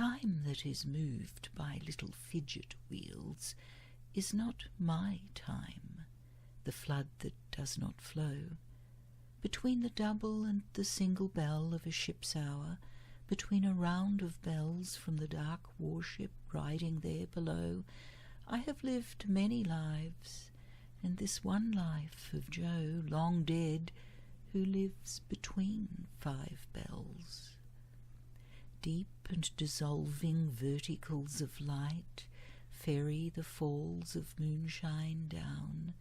time that is moved by little fidget wheels is not my time, the flood that does not flow. Between the double and the single bell of a ship's hour, between a round of bells from the dark warship riding there below, I have lived many lives, and this one life of Joe, long dead, who lives between 5 bells. Deep and dissolving verticals of light ferry the falls of moonshine down,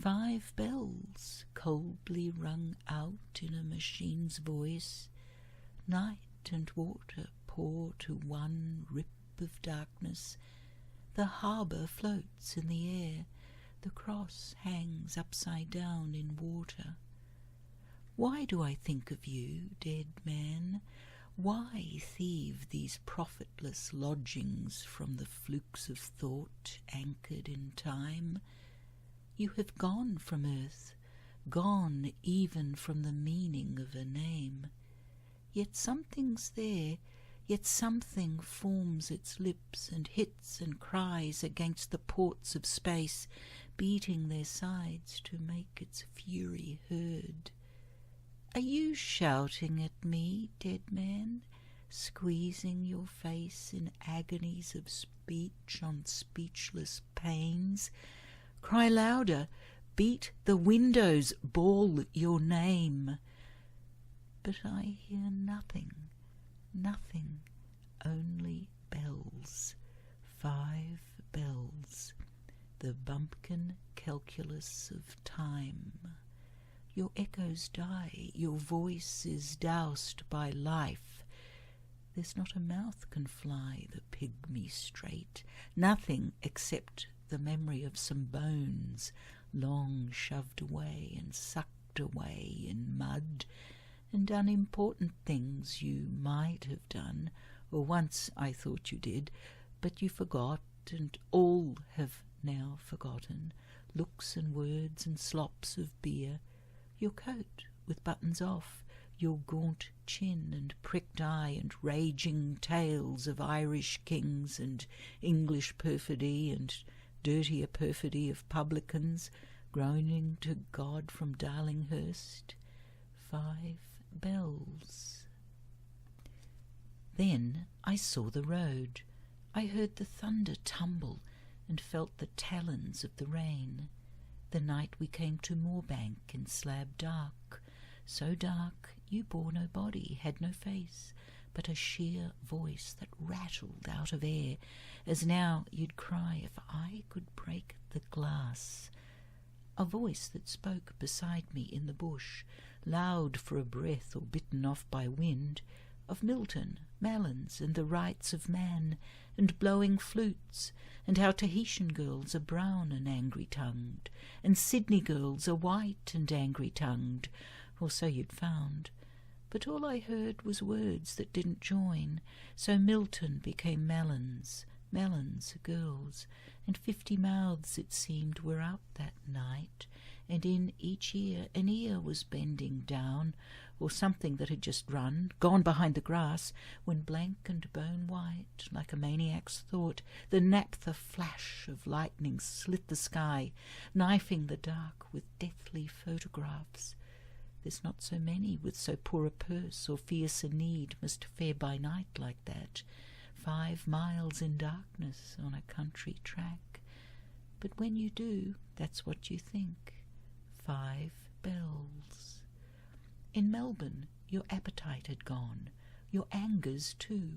5 bells coldly rung out in a machine's voice. Night and water pour to one rip of darkness. The harbour floats in the air, the cross hangs upside down in water. Why do I think of you, dead man? Why thieve these profitless lodgings from the flukes of thought anchored in time? You have gone from earth, gone even from the meaning of a name. Yet something's there, yet something forms its lips and hits and cries against the ports of space, beating their sides to make its fury heard. Are you shouting at me, dead man, squeezing your face in agonies of speech on speechless pains? Cry louder, beat the windows, bawl your name. But I hear nothing, nothing, only bells, 5 bells, the bumpkin calculus of time. Your echoes die, your voice is doused by life. There's not a mouth can fly the pygmy straight, nothing except the memory of some bones long shoved away and sucked away in mud, and unimportant things you might have done, or once I thought you did, but you forgot, and all have now forgotten, looks and words and slops of beer, your coat with buttons off, your gaunt chin and pricked eye and raging tales of Irish kings and English perfidy and dirtier perfidy of publicans, groaning to God from Darlinghurst. 5 bells. Then I saw the road. I heard the thunder tumble and felt the talons of the rain. The night we came to Moorebank in slab dark, so dark you bore no body, had no face, but a sheer voice that rattled out of air, as now you'd cry if I could break the glass. A voice that spoke beside me in the bush, loud for a breath or bitten off by wind, of Milton, melons, and the rights of man, and blowing flutes, and how Tahitian girls are brown and angry-tongued, and Sydney girls are white and angry-tongued, or so you'd found. But all I heard was words that didn't join, so Milton became melons, melons girls, and 50 mouths, it seemed, were out that night, and in each ear an ear was bending down, or something that had just run, gone behind the grass, when blank and bone-white, like a maniac's thought, the naphtha flash of lightning slit the sky, knifing the dark with deathly photographs. There's not so many with so poor a purse or fierce a need must fare by night like that, 5 miles in darkness on a country track. But when you do, that's what you think. 5 bells. In Melbourne, your appetite had gone, your angers too.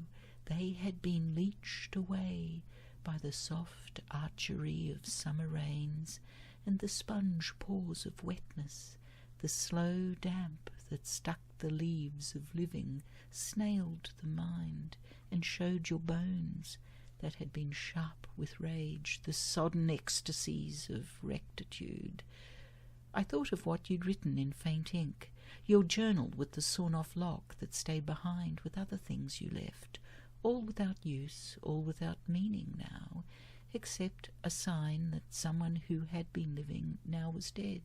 They had been leached away by the soft archery of summer rains and the sponge pores of wetness. The slow damp that stuck the leaves of living snailed the mind and showed your bones that had been sharp with rage, the sodden ecstasies of rectitude. I thought of what you'd written in faint ink, your journal with the sawn-off lock that stayed behind with other things you left, all without use, all without meaning now, except a sign that someone who had been living now was dead.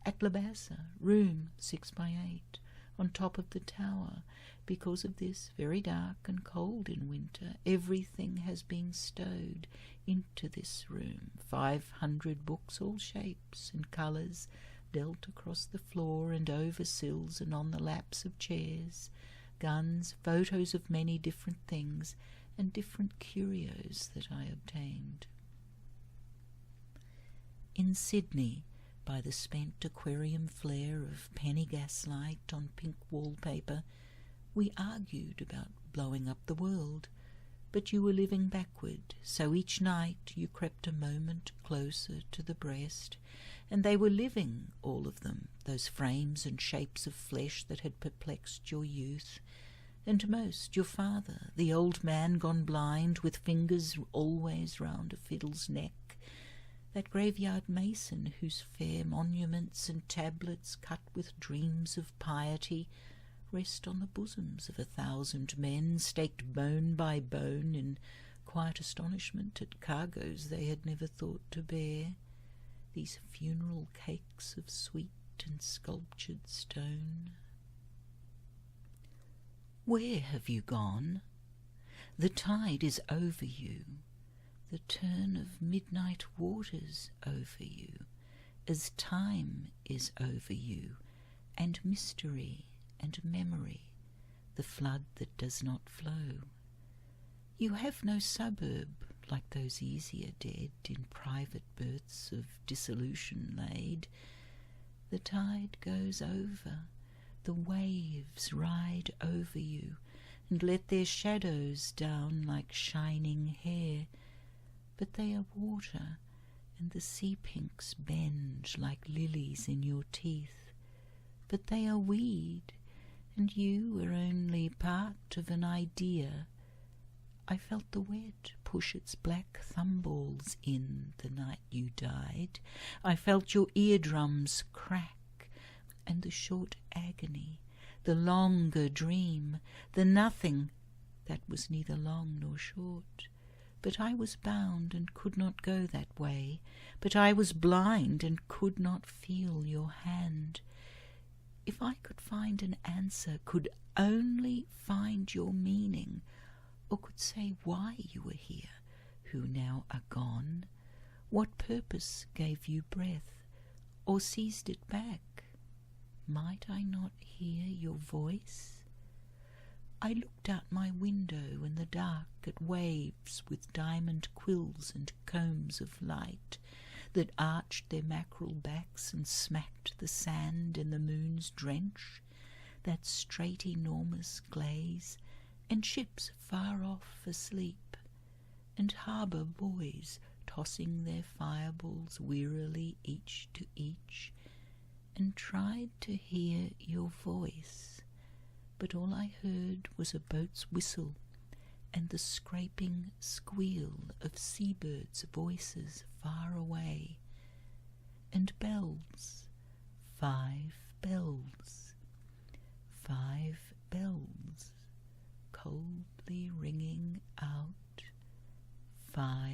At Labassa, room 6 by 8, on top of the tower. Because of this, very dark and cold in winter, everything has been stowed into this room. 500 books, all shapes and colours, dealt across the floor and over sills and on the laps of chairs. Guns, photos of many different things, and different curios that I obtained. In Sydney, by the spent aquarium flare of penny gaslight on pink wallpaper, we argued about blowing up the world, but you were living backward, so each night you crept a moment closer to the breast, and they were living, all of them, those frames and shapes of flesh that had perplexed your youth, and most your father, the old man gone blind, with fingers always round a fiddle's neck, that graveyard mason whose fair monuments and tablets cut with dreams of piety rest on the bosoms of 1,000 men, staked bone by bone in quiet astonishment at cargoes they had never thought to bear, these funeral cakes of sweet and sculptured stone. Where have you gone? The tide is over you, the turn of midnight waters over you, as time is over you, and mystery and memory, the flood that does not flow. You have no suburb like those easier dead in private berths of dissolution laid. The tide goes over, the waves ride over you, and let their shadows down like shining hair, but they are water, and the sea pinks bend like lilies in your teeth, but they are weed, and you are only part of an idea. I felt the wet push its black thumbballs in the night you died. I felt your eardrums crack, and the short agony, the longer dream, the nothing that was neither long nor short. But I was bound and could not go that way, but I was blind and could not feel your hand. If I could find an answer, could only find your meaning, or could say why you were here, who now are gone, what purpose gave you breath, or seized it back, might I not hear your voice? I looked out my window in the dark at waves with diamond quills and combs of light, that arched their mackerel backs and smacked the sand in the moon's drench, that straight enormous glaze, and ships far off asleep, and harbour boys tossing their fireballs wearily each to each, and tried to hear your voice, but all I heard was a boat's whistle and the scraping squeal of seabirds' voices far away, and bells, 5 bells, 5 bells, coldly ringing out, 5